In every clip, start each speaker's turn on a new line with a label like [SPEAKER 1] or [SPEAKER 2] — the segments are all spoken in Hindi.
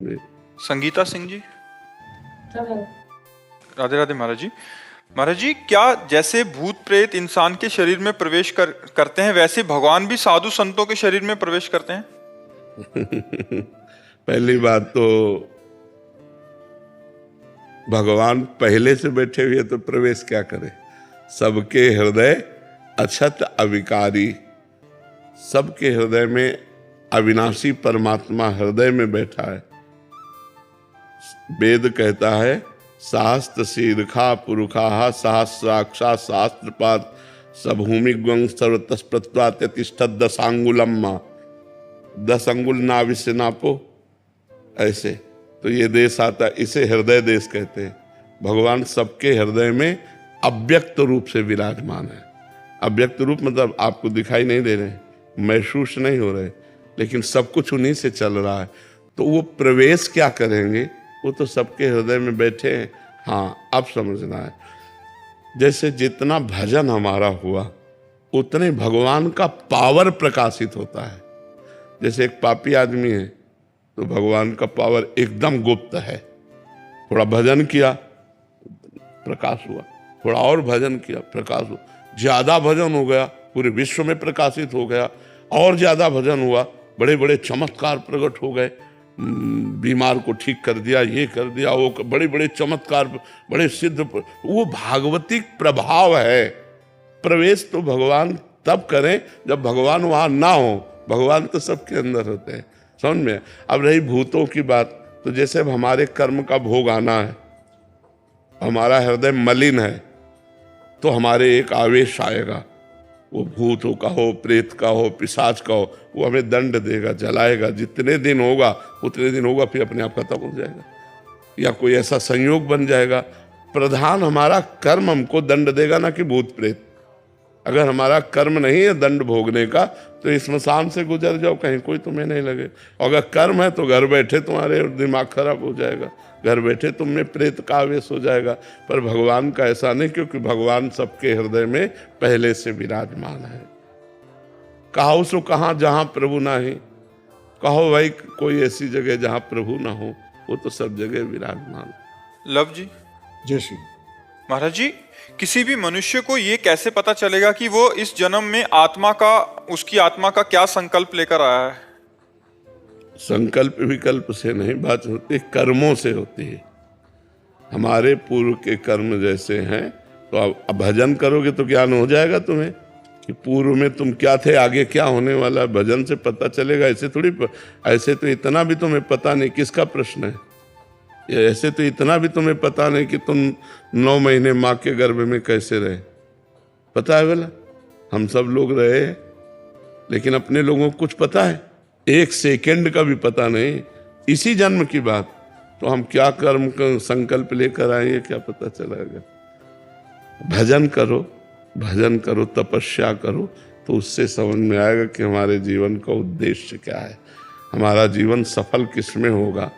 [SPEAKER 1] जी।
[SPEAKER 2] संगीता सिंह जी। राधे राधे महाराज जी। महाराज जी, क्या जैसे भूत प्रेत इंसान के शरीर में प्रवेश करते हैं, वैसे भगवान भी साधु संतों के शरीर में प्रवेश करते हैं?
[SPEAKER 1] पहली बात तो भगवान पहले से बैठे हुए तो प्रवेश क्या करे। सबके हृदय अछत अविकारी, सबके हृदय में अविनाशी परमात्मा हृदय में बैठा है। वेद कहता है सहस्त्र शीर्षा पुरुषा सहस्राक्षा सहस्त्रपाद सभूमि ग्वं सर्वतस्प्रत्वात्यतिष्ठत 10 अंगुलम मां, 10 अंगुल नाभि से नापो। ऐसे तो ये देश आता है, इसे हृदय देश कहते हैं। भगवान सबके हृदय में अव्यक्त रूप से विराजमान है। अव्यक्त रूप मतलब आपको दिखाई नहीं दे रहे, महसूस नहीं हो रहे, लेकिन सब कुछ उन्हीं से चल रहा है। तो वो प्रवेश क्या करेंगे, वो तो सबके हृदय में बैठे हैं। हाँ, अब समझना है, जैसे जितना भजन हमारा हुआ उतने भगवान का पावर प्रकाशित होता है। जैसे एक पापी आदमी है तो भगवान का पावर एकदम गुप्त है। थोड़ा भजन किया प्रकाश हुआ, थोड़ा और भजन किया प्रकाश हुआ, ज्यादा भजन हो गया पूरे विश्व में प्रकाशित हो गया, और ज्यादा भजन हुआ बड़े बड़े चमत्कार प्रकट हो गए, बीमार को ठीक कर दिया, ये कर दिया, वो बड़े बड़े चमत्कार, बड़े सिद्ध। वो भागवतिक प्रभाव है। प्रवेश तो भगवान तब करें जब भगवान वहां ना हो। भगवान तो सबके अंदर होते हैं, समझ में। अब रही भूतों की बात, तो जैसे अब हमारे कर्म का भोग आना है, हमारा हृदय मलिन है तो हमारे एक आवेश आएगा, वो भूतों का हो, प्रेत का हो, पिशाच का हो, वो हमें दंड देगा, जलाएगा। जितने दिन होगा उतने दिन होगा, फिर अपने आप खत्म हो जाएगा, या कोई ऐसा संयोग बन जाएगा। प्रधान हमारा कर्म हमको दंड देगा, ना कि भूत प्रेत। अगर हमारा कर्म नहीं है दंड भोगने का, तो इस स्मशान से गुजर जाओ, कहीं कोई तुम्हें नहीं लगे। और अगर कर्म है तो घर बैठे तुम्हारे दिमाग खराब हो जाएगा, घर बैठे तुम में प्रेत का आवेश हो जाएगा। पर भगवान का ऐसा नहीं, क्योंकि भगवान सबके हृदय में पहले से विराजमान है। कहो सो कहाँ जहाँ प्रभु ना ही, कहो भाई कोई ऐसी जगह जहाँ प्रभु ना हो, वो तो सब जगह विराजमान।
[SPEAKER 2] लव जी।
[SPEAKER 3] जय श्री
[SPEAKER 2] महाराज जी, किसी भी मनुष्य को ये कैसे पता चलेगा कि वो इस जन्म में आत्मा का, उसकी आत्मा का क्या संकल्प लेकर आया है?
[SPEAKER 1] संकल्प विकल्प से नहीं बात होती, कर्मों से होती है। हमारे पूर्व के कर्म जैसे हैं, तो अब भजन करोगे तो ज्ञान हो जाएगा तुम्हें कि पूर्व में तुम क्या थे, आगे क्या होने वाला है। भजन से पता चलेगा, ऐसे थोड़ी। ऐसे तो इतना भी तुम्हें पता नहीं, किसका प्रश्न है। ऐसे तो इतना भी तुम्हें पता नहीं कि तुम 9 महीने माँ के गर्भ में कैसे रहे, पता है बोला। हम सब लोग रहे हैं, लेकिन अपने लोगों को कुछ पता है, एक सेकंड का भी पता नहीं। इसी जन्म की बात, तो हम क्या कर्म का संकल्प लेकर आए, ये क्या पता चलेगा। भजन करो, भजन करो, तपस्या करो, तो उससे समझ में आएगा कि हमारे जीवन का उद्देश्य क्या है, हमारा जीवन सफल किस में होगा।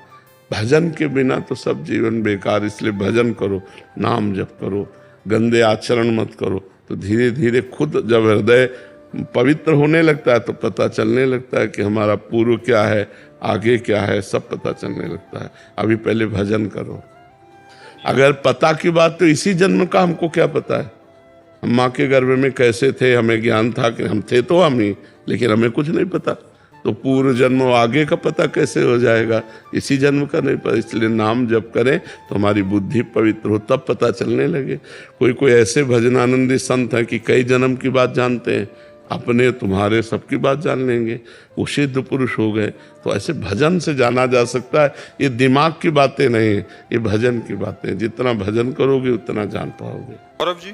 [SPEAKER 1] भजन के बिना तो सब जीवन बेकार। इसलिए भजन करो, नाम जप करो, गंदे आचरण मत करो, तो धीरे धीरे खुद जब हृदय पवित्र होने लगता है तो पता चलने लगता है कि हमारा पूर्व क्या है, आगे क्या है, सब पता चलने लगता है। अभी पहले भजन करो। अगर पता की बात, तो इसी जन्म का हमको क्या पता है। हम माँ के गर्भ में कैसे थे, हमें ज्ञान था कि हम थे तो हम ही, लेकिन हमें कुछ नहीं पता। तो पूर्व जन्म आगे का पता कैसे हो जाएगा, इसी जन्म का नहीं पता। इसलिए नाम जप करें तो हमारी बुद्धि पवित्र हो, तब पता चलने लगे। कोई कोई ऐसे भजनानंदी संत हैं कि कई जन्म की बात जानते हैं, अपने तुम्हारे सबकी बात जान लेंगे, वो सिद्ध पुरुष हो गए। तो ऐसे भजन से जाना जा सकता है। ये दिमाग की बातें नहीं है, ये भजन की बातें। जितना भजन करोगे उतना जान पाओगे।
[SPEAKER 2] गौरव जी।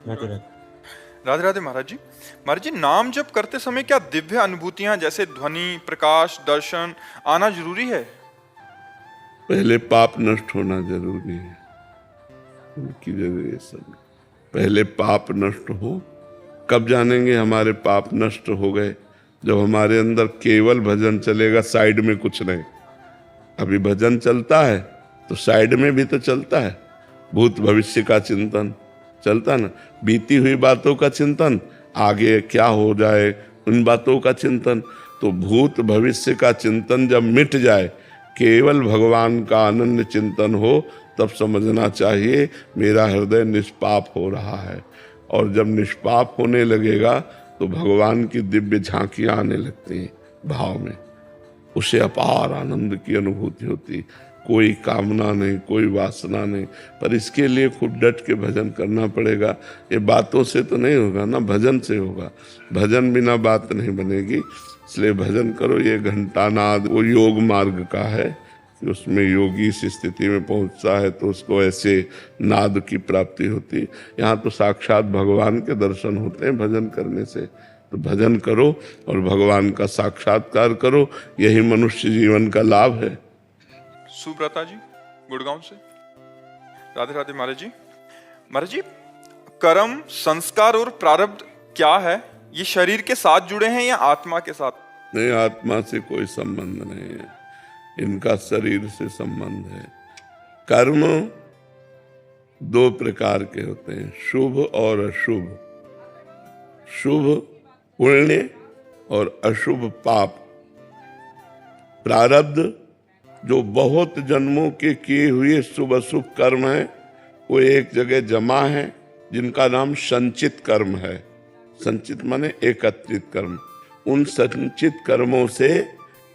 [SPEAKER 3] राधे राधे।
[SPEAKER 2] राधे राधे महाराज जी। महाराज जी, नाम जप करते समय क्या दिव्य अनुभूतियां जैसे ध्वनि, प्रकाश, दर्शन आना जरूरी है?
[SPEAKER 1] पहले पाप नष्ट होना जरूरी है, उनकी जरूरी सब। पहले पाप नष्ट हो, कब जानेंगे हमारे पाप नष्ट हो गए, जब हमारे अंदर केवल भजन चलेगा, साइड में कुछ नहीं। अभी भजन चलता है तो साइड में भी तो चलता है, भूत भविष्य का चिंतन चलता ना, बीती हुई बातों का चिंतन, आगे क्या हो जाए उन बातों का चिंतन। तो भूत भविष्य का चिंतन जब मिट जाए, केवल भगवान का अनन्य चिंतन हो तब समझना चाहिए मेरा हृदय निष्पाप हो रहा है। और जब निष्पाप होने लगेगा तो भगवान की दिव्य झांकियां आने लगती हैं भाव में, उसे अपार आनंद की अनुभूति होती। कोई कामना नहीं, कोई वासना नहीं, पर इसके लिए खूब डट के भजन करना पड़ेगा। ये बातों से तो नहीं होगा ना, भजन से होगा। भजन बिना बात नहीं बनेगी, इसलिए भजन करो। ये घंटानाद वो योग मार्ग का है कि उसमें योगी इस स्थिति में पहुंचता है तो उसको ऐसे नाद की प्राप्ति होती। यहाँ तो साक्षात भगवान के दर्शन होते हैं भजन करने से। तो भजन करो और भगवान का साक्षात्कार करो, यही मनुष्य जीवन का लाभ है।
[SPEAKER 2] सुब्रता जी गुड़गांव से, राधे राधे महाराज जी। महाराज जी, कर्म, संस्कार और प्रारब्ध क्या है? ये शरीर के साथ जुड़े हैं या आत्मा के साथ?
[SPEAKER 1] नहीं, आत्मा से कोई संबंध नहीं है, इनका शरीर से संबंध है। कर्म दो प्रकार के होते हैं, शुभ और अशुभ। शुभ पुण्य और अशुभ पाप। प्रारब्ध जो बहुत जन्मों के किए हुए शुभ अशुभ कर्म है वो एक जगह जमा है, जिनका नाम संचित कर्म है। संचित माने एकत्रित कर्म। उन संचित कर्मों से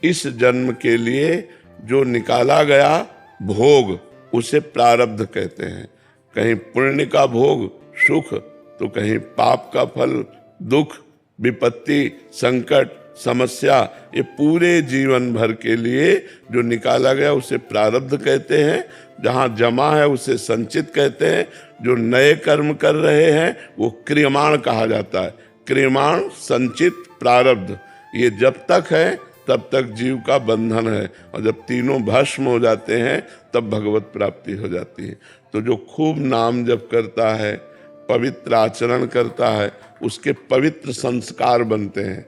[SPEAKER 1] इस जन्म के लिए जो निकाला गया भोग उसे प्रारब्ध कहते हैं। कहीं पुण्य का भोग सुख, तो कहीं पाप का फल दुख, विपत्ति, संकट, समस्या। ये पूरे जीवन भर के लिए जो निकाला गया उसे प्रारब्ध कहते हैं। जहाँ जमा है उसे संचित कहते हैं। जो नए कर्म कर रहे हैं वो क्रियमाण कहा जाता है। क्रियमाण, संचित, प्रारब्ध, ये जब तक है तब तक जीव का बंधन है, और जब तीनों भस्म हो जाते हैं तब भगवत प्राप्ति हो जाती है। तो जो खूब नाम जप करता है, पवित्र आचरण करता है, उसके पवित्र संस्कार बनते हैं।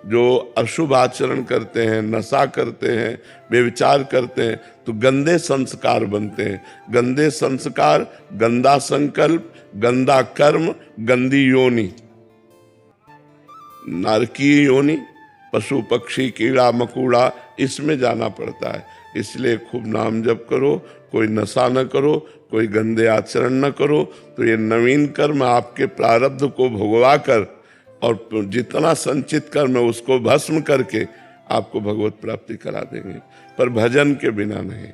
[SPEAKER 1] जो अशुभ आचरण करते हैं, नशा करते हैं, व्यभिचार करते हैं, तो गंदे संस्कार बनते हैं। गंदे संस्कार, गंदा संकल्प, गंदा कर्म, गंदी योनि, नारकीय योनि, पशु पक्षी कीड़ा मकोड़ा, इसमें जाना पड़ता है। इसलिए खूब नाम जप करो, कोई नशा न करो, कोई गंदे आचरण न करो, तो ये नवीन कर्म आपके प्रारब्ध को भोगवा कर और जितना संचित कर्म है उसको भस्म करके आपको भगवत प्राप्ति करा देंगे, पर भजन के बिना नहीं।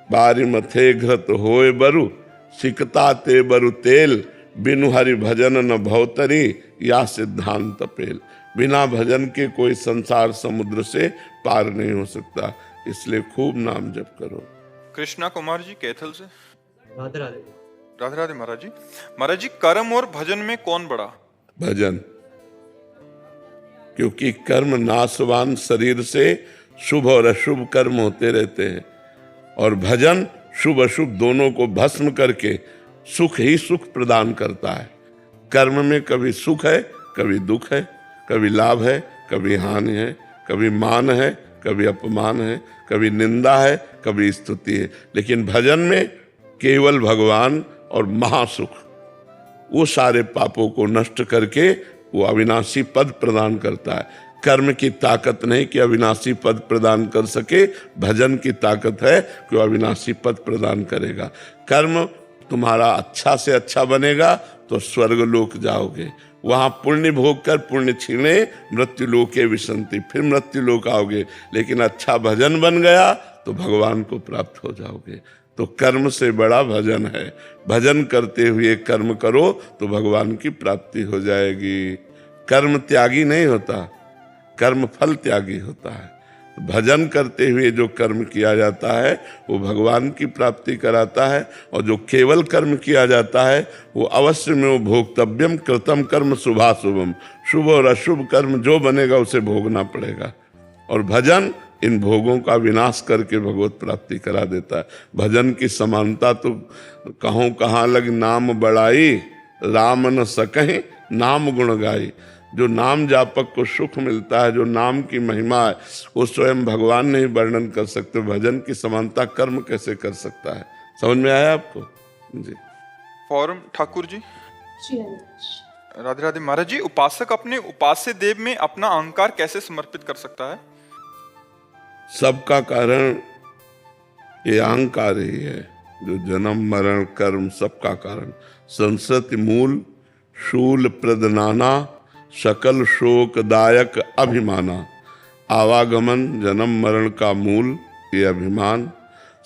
[SPEAKER 1] बारी मथे घृत होए बरु, सिकता ते बरु तेल, बिनु हरि भजन न भवतरी, या सिद्धांत पेल। बिना भजन के कोई संसार समुद्र से पार नहीं हो सकता, इसलिए खूब नाम जप करो।
[SPEAKER 2] कृष्णा कुमार जी कैथल से,
[SPEAKER 3] राधे राधे।
[SPEAKER 2] राधे राधे महाराज जी। महाराज जी, कर्म और भजन में कौन बड़ा?
[SPEAKER 1] भजन, क्योंकि कर्म नाशवान शरीर से शुभ और अशुभ कर्म होते रहते हैं, और भजन शुभ अशुभ दोनों को भस्म करके सुख ही सुख प्रदान करता है। कर्म में कभी सुख है, कभी दुख है, कभी लाभ है, कभी हानि है, कभी मान है, कभी अपमान है, कभी निंदा है, कभी स्तुति है। लेकिन भजन में केवल भगवान और महासुख, वो सारे पापों को नष्ट करके वो अविनाशी पद प्रदान करता है। कर्म की ताकत नहीं कि अविनाशी पद प्रदान कर सके, भजन की ताकत है कि वो अविनाशी पद प्रदान करेगा। कर्म तुम्हारा अच्छा से अच्छा बनेगा तो स्वर्ग लोक जाओगे, वहां पुण्य भोग कर पुण्य छीने मृत्यु लोके विसंति, फिर मृत्यु लोक आओगे। लेकिन अच्छा भजन बन गया तो भगवान को प्राप्त हो जाओगे। तो कर्म से बड़ा भजन है। भजन करते हुए कर्म करो तो भगवान की प्राप्ति हो जाएगी। कर्म त्यागी नहीं होता, कर्म फल त्यागी होता है। भजन करते हुए जो कर्म किया जाता है वो भगवान की प्राप्ति कराता है, और जो केवल कर्म किया जाता है वो अवश्य में वो भोक्तव्यम कृतम कर्म शुभाशुभम, शुभ और अशुभ कर्म जो बनेगा उसे भोगना पड़ेगा। और भजन इन भोगों का विनाश करके भगवत प्राप्ति करा देता है। भजन की समानता तो कहों कहाँ लग नाम बढ़ाई, राम न सकहीं नाम गुण गाई। जो नाम जापक को सुख मिलता है, जो नाम की महिमा है, वो स्वयं भगवान नहीं वर्णन कर सकते। भजन की समानता कर्म कैसे कर सकता है? समझ में आया आपको जी?
[SPEAKER 2] फॉर्म ठाकुर जी, राधे राधे महाराज जी। उपासक अपने उपास्य देव में अपना अहंकार कैसे समर्पित कर सकता है?
[SPEAKER 1] सबका कारण ये अहंकार ही है जो जन्म मरण कर्म सबका कारण। संसति मूल शूल प्रदनाना सकल शोकदायक अभिमाना। आवागमन जन्म मरण का मूल ये अभिमान,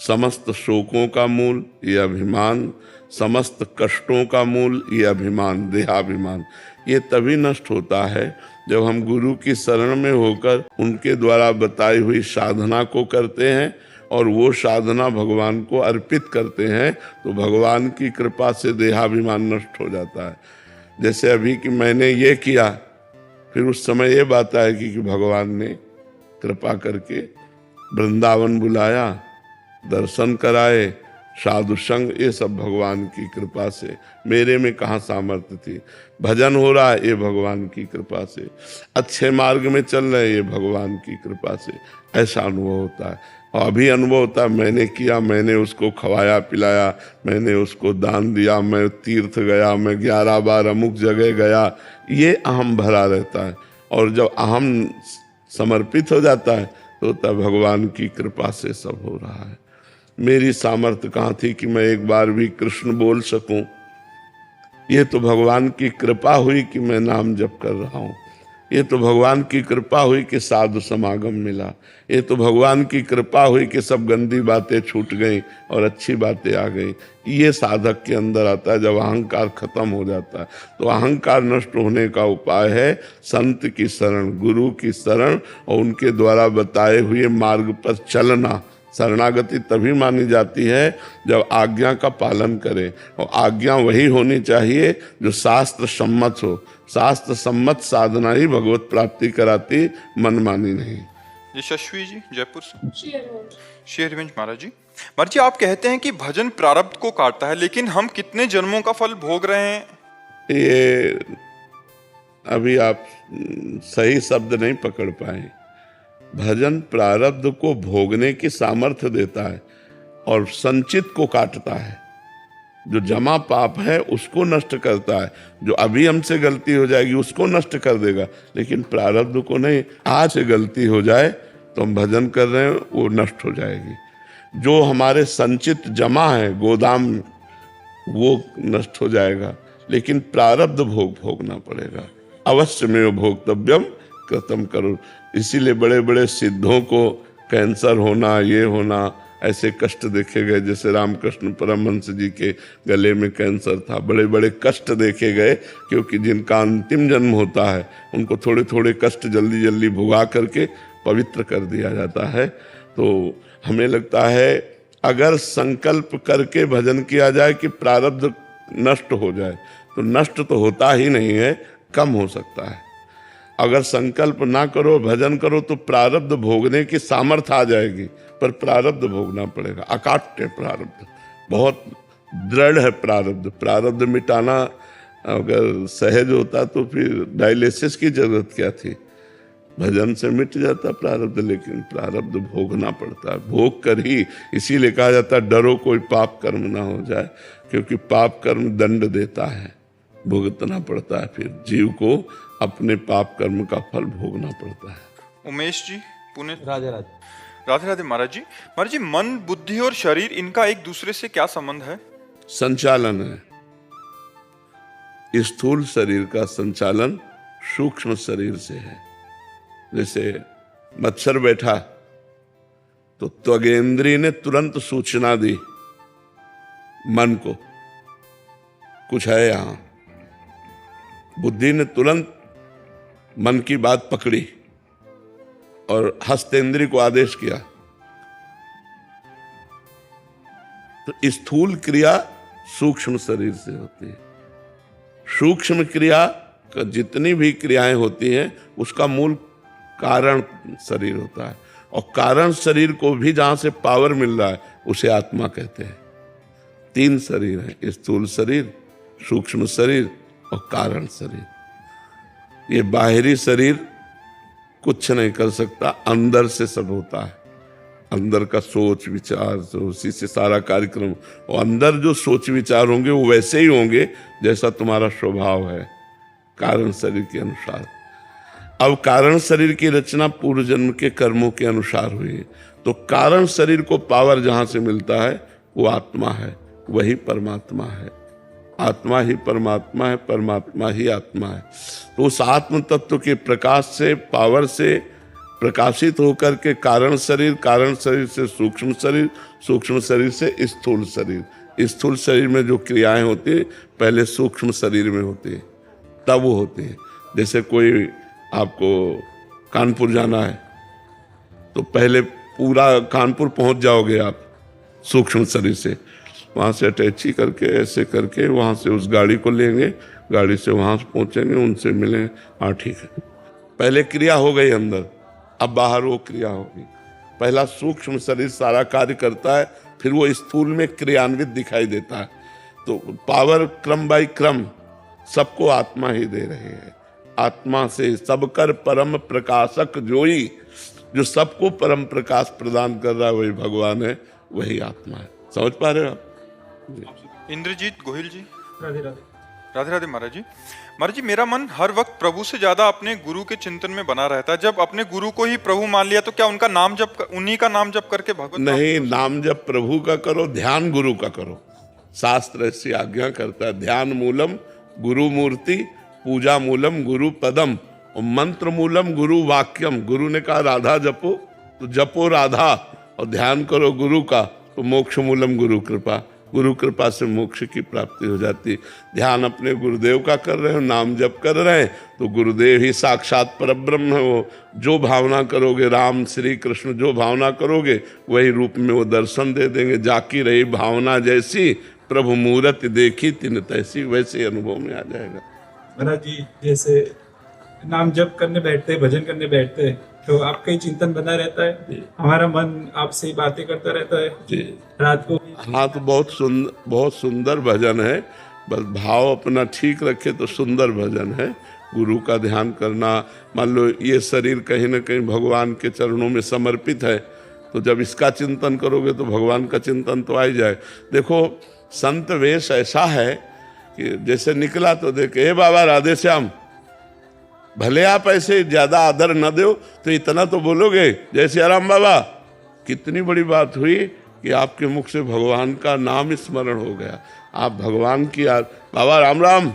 [SPEAKER 1] समस्त शोकों का मूल ये अभिमान, समस्त कष्टों का मूल ये अभिमान, देहाभिमान। ये तभी नष्ट होता है जब हम गुरु की शरण में होकर उनके द्वारा बताई हुई साधना को करते हैं और वो साधना भगवान को अर्पित करते हैं, तो भगवान की कृपा से देहाभिमान नष्ट हो जाता है। जैसे अभी कि मैंने ये किया, फिर उस समय ये बात आएगी कि भगवान ने कृपा करके वृंदावन बुलाया, दर्शन कराए, साधु संग, ये सब भगवान की कृपा से। मेरे में कहाँ सामर्थ्य थी। भजन हो रहा है ये भगवान की कृपा से, अच्छे मार्ग में चल रहे ये भगवान की कृपा से। ऐसा अनुभव होता है। और अभी अनुभव होता है मैंने किया, मैंने उसको खवाया पिलाया, मैंने उसको दान दिया, मैं तीर्थ गया, मैं 11 बार अमुक जगह गया, ये अहम भरा रहता है। और जब अहम समर्पित हो जाता है तो तब भगवान की कृपा से सब हो रहा है। मेरी सामर्थ्य कहाँ थी कि मैं एक बार भी कृष्ण बोल सकूं। ये तो भगवान की कृपा हुई कि मैं नाम जप कर रहा हूँ। ये तो भगवान की कृपा हुई कि साधु समागम मिला। ये तो भगवान की कृपा हुई कि सब गंदी बातें छूट गई और अच्छी बातें आ गई। ये साधक के अंदर आता है जब अहंकार खत्म हो जाता है। तो अहंकार नष्ट होने का उपाय है संत की शरण, गुरु की शरण और उनके द्वारा बताए हुए मार्ग पर चलना। शरणागति तभी मानी जाती है जब आज्ञा का पालन करें, और आज्ञा वही होनी चाहिए जो शास्त्र सम्मत हो। शास्त्र सम्मत साधना ही भगवत प्राप्ति कराती, मनमानी नहीं।
[SPEAKER 2] यशस्वी जी जयपुर से। श्री हरिवंश महाराज जी आप कहते हैं कि भजन प्रारब्ध को काटता है, लेकिन हम कितने जन्मों का फल भोग रहे हैं?
[SPEAKER 1] ये अभी आप सही शब्द नहीं पकड़ पाए। भजन प्रारब्ध को भोगने की सामर्थ्य देता है और संचित को काटता है। जो जमा पाप है उसको नष्ट करता है, जो अभी हमसे गलती हो जाएगी उसको नष्ट कर देगा, लेकिन प्रारब्ध को नहीं। आज से गलती हो जाए तो हम भजन कर रहे हैं वो नष्ट हो जाएगी। जो हमारे संचित जमा है गोदाम में वो नष्ट हो जाएगा, लेकिन प्रारब्ध भोग भोगना पड़ेगा। अवश्य में भोक्तव्यम कृतम करो। इसीलिए बड़े बड़े सिद्धों को कैंसर होना, ये होना, ऐसे कष्ट देखे गए। जैसे रामकृष्ण परमहंस जी के गले में कैंसर था, बड़े बड़े कष्ट देखे गए, क्योंकि जिनका अंतिम जन्म होता है उनको थोड़े थोड़े कष्ट जल्दी जल्दी भुगा करके पवित्र कर दिया जाता है। तो हमें लगता है अगर संकल्प करके भजन किया जाए कि प्रारब्ध नष्ट हो जाए, तो नष्ट तो होता ही नहीं है, कम हो सकता है। अगर संकल्प ना करो, भजन करो, तो प्रारब्ध भोगने की सामर्थ्य आ जाएगी, पर प्रारब्ध भोगना पड़ेगा। अकाट्य प्रारब्ध, बहुत दृढ़ है प्रारब्ध। प्रारब्ध मिटाना अगर सहज होता तो फिर डायलिसिस की जरूरत क्या थी। भजन से मिट जाता प्रारब्ध, लेकिन प्रारब्ध भोगना पड़ता है। भोग कर ही, इसीलिए कहा जाता है डरो कोई पाप कर्म ना हो जाए, क्योंकि पाप कर्म दंड देता है, भुगतना पड़ता है। फिर जीव को अपने पाप कर्म का फल भोगना पड़ता है।
[SPEAKER 2] उमेश जी पुणे।
[SPEAKER 3] राधे राधे।
[SPEAKER 2] राधे राधे महाराज जी मन, बुद्धि और शरीर, इनका एक दूसरे से क्या संबंध है?
[SPEAKER 1] संचालन है। स्थूल शरीर का संचालन सूक्ष्म शरीर से है। जैसे मच्छर बैठा तो त्वगेंद्री ने तुरंत सूचना दी मन को, कुछ है यहां। बुद्धि ने तुरंत मन की बात पकड़ी और हस्तेंद्री को आदेश किया। तो स्थूल क्रिया सूक्ष्म शरीर से होती है। सूक्ष्म क्रिया का जितनी भी क्रियाएं होती हैं उसका मूल कारण शरीर होता है, और कारण शरीर को भी जहां से पावर मिल रहा है उसे आत्मा कहते हैं। 3 शरीर हैं, स्थूल शरीर, सूक्ष्म शरीर और कारण शरीर। ये बाहरी शरीर कुछ नहीं कर सकता, अंदर से सब होता है। अंदर का सोच विचार, तो उसी से सारा कार्यक्रम। और अंदर जो सोच विचार होंगे वो वैसे ही होंगे जैसा तुम्हारा स्वभाव है, कारण शरीर के अनुसार। अब कारण शरीर की रचना पूर्व जन्म के कर्मों के अनुसार हुई है। तो कारण शरीर को पावर जहां से मिलता है वो आत्मा है, वही परमात्मा है। आत्मा ही परमात्मा है, परमात्मा ही आत्मा है। तो उस आत्म तत्व के प्रकाश से, पावर से प्रकाशित होकर के कारण शरीर से सूक्ष्म शरीर, सूक्ष्म शरीर से स्थूल शरीर, स्थूल शरीर में जो क्रियाएं होती हैं पहले सूक्ष्म शरीर में होती है, तब वो होती है। जैसे कोई आपको कानपुर जाना है तो पहले पूरा कानपुर पहुंच जाओगे आप सूक्ष्म शरीर से, वहाँ से अटैची करके ऐसे करके वहाँ से उस गाड़ी को लेंगे, गाड़ी से वहाँ से पहुँचेंगे, उनसे मिलें, हाँ ठीक है, पहले क्रिया हो गई अंदर, अब बाहर वो क्रिया होगी। पहला सूक्ष्म शरीर सारा कार्य करता है, फिर वो स्थूल में क्रियान्वित दिखाई देता है। तो पावर क्रम बाई क्रम सबको आत्मा ही दे रहे हैं। आत्मा से सब कर परम प्रकाशक जोई, जो सबको परम प्रकाश प्रदान कर रहा है वही भगवान है, वही आत्मा है। समझ पा रहे हो आप?
[SPEAKER 2] इंद्रजीत गोहिल जी।
[SPEAKER 4] राधे राधे।
[SPEAKER 2] राधे राधे महाराज जी। महाराज जी, मेरा मन हर वक्त प्रभु से ज्यादा अपने गुरु के चिंतन में बना रहता है। जब अपने गुरु को ही प्रभु मान लिया तो क्या उनका नाम जप, उन्हीं का नाम जप करके भगवत
[SPEAKER 1] नहीं, नाम जप प्रभु का करो, ध्यान गुरु का करो। शास्त्र ऐसी आज्ञा करता है, ध्यान मूलम गुरु मूर्ति, पूजा मूलम गुरु पदम, और मंत्र मूलम गुरु वाक्यम। गुरु ने कहा राधा जपो तो जपो राधा, और ध्यान करो गुरु का तो मोक्ष मूलम गुरु कृपा। गुरु कृपा से मोक्ष की प्राप्ति हो जाती। ध्यान अपने गुरुदेव का कर रहे हो, नाम जप कर रहे हैं तो गुरुदेव ही साक्षात परब्रह्म है। वो जो भावना करोगे, राम श्री कृष्ण जो भावना करोगे वही रूप में वो दर्शन दे देंगे। जाकी रही भावना जैसी, प्रभु मूरत देखी तिन तैसी, वैसे अनुभव में आ जाएगा।
[SPEAKER 4] महाराज जी, जैसे नाम जप करने बैठते, भजन करने बैठते तो आपका ही चिंतन बना रहता है, हमारा मन आपसे ही बातें करता रहता है
[SPEAKER 1] जी।
[SPEAKER 4] रात को।
[SPEAKER 1] हाँ, तो बहुत सुंदर भजन है। बस भाव अपना ठीक रखे तो सुंदर भजन है। गुरु का ध्यान करना, मान लो ये शरीर कहीं ना कहीं भगवान के चरणों में समर्पित है, तो जब इसका चिंतन करोगे तो भगवान का चिंतन तो आ ही जाए। देखो, संत वेश ऐसा है कि जैसे निकला तो देखे, हे बाबा राधे श्याम, भले आप ऐसे ज्यादा आदर न दो तो इतना तो बोलोगे जय श्री राम बाबा। कितनी बड़ी बात हुई कि आपके मुख से भगवान का नाम स्मरण हो गया। आप भगवान की बाबा राम राम,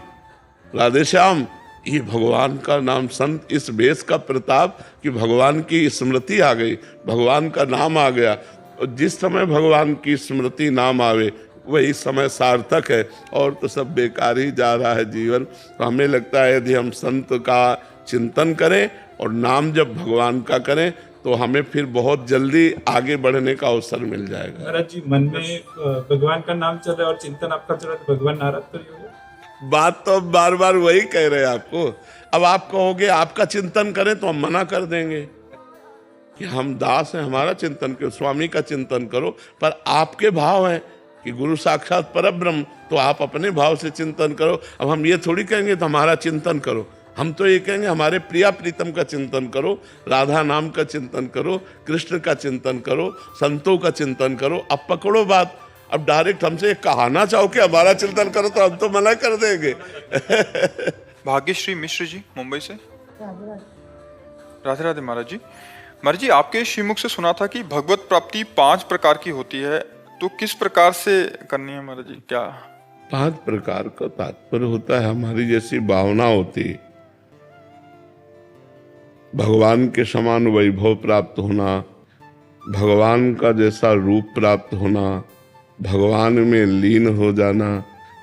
[SPEAKER 1] राधे श्याम, ये भगवान का नाम। संत इस वेश का प्रताप कि भगवान की स्मृति आ गई, भगवान का नाम आ गया। और जिस समय भगवान की स्मृति नाम आवे वही समय सार्थक है, और तो सब बेकार ही जा रहा है जीवन। तो हमें लगता है यदि हम संत का चिंतन करें और नाम जब भगवान का करें तो हमें फिर बहुत जल्दी आगे बढ़ने का अवसर मिल जाएगा।
[SPEAKER 4] महाराज जी, मन में भगवान का नाम चल रहा है और चिंतन आपका चल रहा है तो भगवान नाराज तो नहीं होगा?
[SPEAKER 1] बात तो बार बार वही कह रहे हैं आपको। अब आप कहोगे आपका चिंतन करें तो हम मना कर देंगे कि हम दास हैं, हमारा चिंतन करो, स्वामी का चिंतन करो। पर आपके भाव हैं कि गुरु साक्षात परब्रह्म, तो आप अपने भाव से चिंतन करो। अब हम ये थोड़ी कहेंगे तो हमारा चिंतन करो, हम तो ये कहेंगे हमारे प्रिया प्रीतम का चिंतन करो, राधा नाम का चिंतन करो, कृष्ण का चिंतन करो, संतों का चिंतन करो। अब पकड़ो बात। अब डायरेक्ट हमसे कहना चाहो कि हमारा चिंतन करो तो हम तो मना कर देंगे।
[SPEAKER 2] भाग्यश्री मिश्र जी मुंबई से। राधे राधे महाराज जी। महाराज जी, आपके श्रीमुख से सुना था कि भगवत प्राप्ति 5 प्रकार की होती है, तो किस प्रकार से करनी है महाराज जी? क्या
[SPEAKER 1] 5 प्रकार का तात्पर्य होता है हमारी जैसी भावना होती, भगवान के समान वैभव प्राप्त होना, भगवान का जैसा रूप प्राप्त होना, भगवान में लीन हो जाना।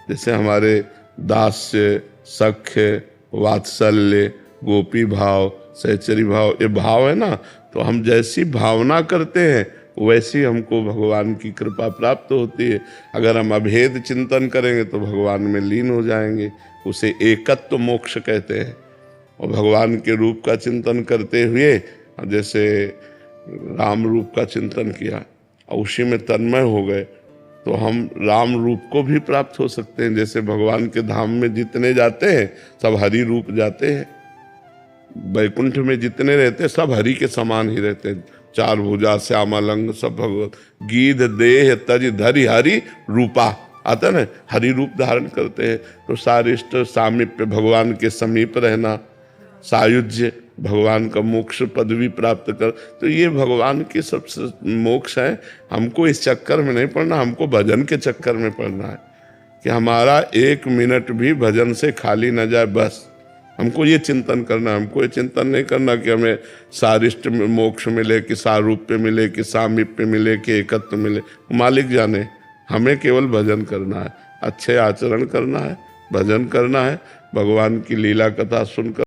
[SPEAKER 1] जैसे हमारे दास्य, सख्य, वात्सल्य, गोपी भाव, सहचरी भाव, ये भाव है ना, तो हम जैसी भावना करते हैं वैसी हमको भगवान की कृपा प्राप्त होती है। अगर हम अभेद चिंतन करेंगे तो भगवान में लीन हो जाएंगे, उसे एकत्व मोक्ष कहते हैं। और भगवान के रूप का चिंतन करते हुए जैसे राम रूप का चिंतन किया और उसी में तन्मय हो गए तो हम राम रूप को भी प्राप्त हो सकते हैं। जैसे भगवान के धाम में जितने जाते हैं सब हरि रूप जाते हैं, वैकुंठ में जितने रहते हैं सब हरि के समान ही रहते हैं। 4 भुजा श्यामलंग सब भगवत, गीध देह तज धरि हरि रूपा आता है ना, हरि रूप धारण करते हैं। तो सारिष्ट सामीप्य, भगवान के समीप रहना, सायुज्य, भगवान का मोक्ष पदवी प्राप्त कर। तो ये भगवान की सबसे मोक्ष है। हमको इस चक्कर में नहीं पड़ना, हमको भजन के चक्कर में पड़ना है कि हमारा 1 मिनट भी भजन से खाली न जाए। बस हमको ये चिंतन करना, हमको ये चिंतन नहीं करना कि हमें सारिष्ट मोक्ष मिले, कि सारूप्य मिले, कि सामीप्य मिले, कि एकत्व मिले। मालिक जाने, हमें केवल भजन करना है, अच्छे आचरण करना है, भजन करना है, भगवान की लीला कथा सुनकर